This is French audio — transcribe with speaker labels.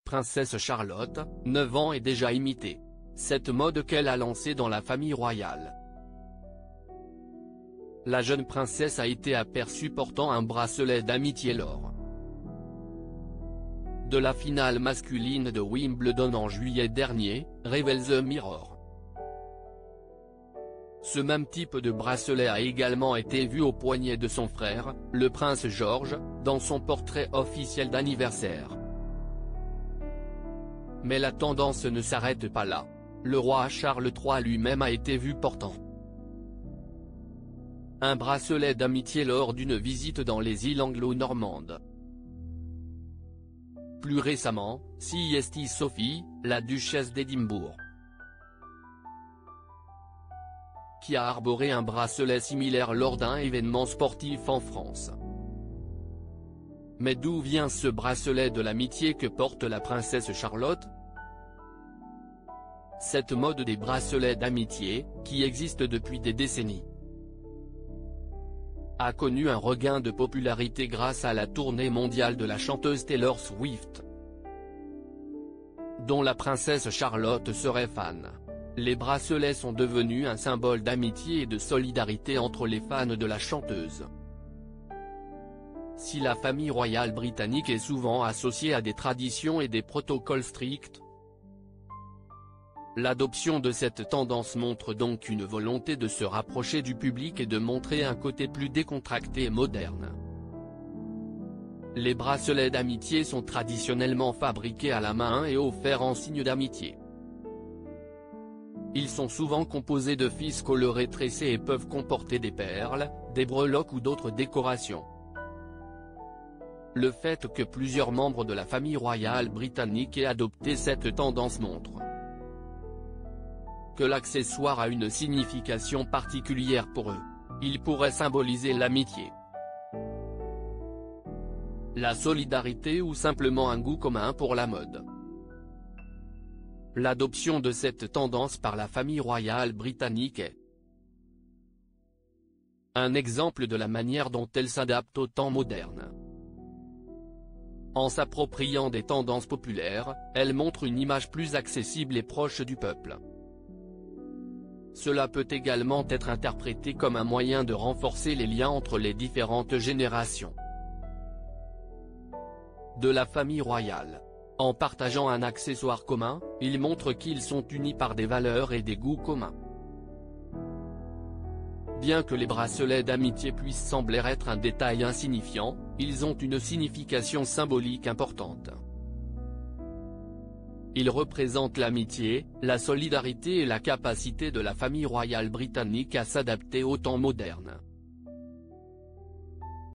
Speaker 1: princesse Charlotte, 9 ans est déjà imitée. Cette mode qu'elle a lancée dans la famille royale. La jeune princesse a été aperçue portant un bracelet d'amitié lors de la finale masculine de Wimbledon en juillet dernier, révèle The Mirror. Ce même type de bracelet a également été vu au poignet de son frère, le prince George, dans son portrait officiel d'anniversaire. Mais la tendance ne s'arrête pas là. Le roi Charles III lui-même a été vu portant un bracelet d'amitié lors d'une visite dans les îles anglo-normandes. Plus récemment, St Sophie, la duchesse d'Édimbourg, qui a arboré un bracelet similaire lors d'un événement sportif en France. Mais d'où vient ce bracelet de l'amitié que porte la princesse Charlotte? Cette mode des bracelets d'amitié, qui existe depuis des décennies, a connu un regain de popularité grâce à la tournée mondiale de la chanteuse Taylor Swift, dont la princesse Charlotte serait fan. Les bracelets sont devenus un symbole d'amitié et de solidarité entre les fans de la chanteuse. Si la famille royale britannique est souvent associée à des traditions et des protocoles stricts, l'adoption de cette tendance montre donc une volonté de se rapprocher du public et de montrer un côté plus décontracté et moderne. Les bracelets d'amitié sont traditionnellement fabriqués à la main et offerts en signe d'amitié. Ils sont souvent composés de fils colorés tressés et peuvent comporter des perles, des breloques ou d'autres décorations. Le fait que plusieurs membres de la famille royale britannique aient adopté cette tendance montre que l'accessoire a une signification particulière pour eux. Il pourrait symboliser l'amitié, la solidarité ou simplement un goût commun pour la mode. L'adoption de cette tendance par la famille royale britannique est un exemple de la manière dont elle s'adapte au temps moderne. En s'appropriant des tendances populaires, elle montre une image plus accessible et proche du peuple. Cela peut également être interprété comme un moyen de renforcer les liens entre les différentes générations de la famille royale. En partageant un accessoire commun, ils montrent qu'ils sont unis par des valeurs et des goûts communs. Bien que les bracelets d'amitié puissent sembler être un détail insignifiant, ils ont une signification symbolique importante. Ils représentent l'amitié, la solidarité et la capacité de la famille royale britannique à s'adapter au temps moderne.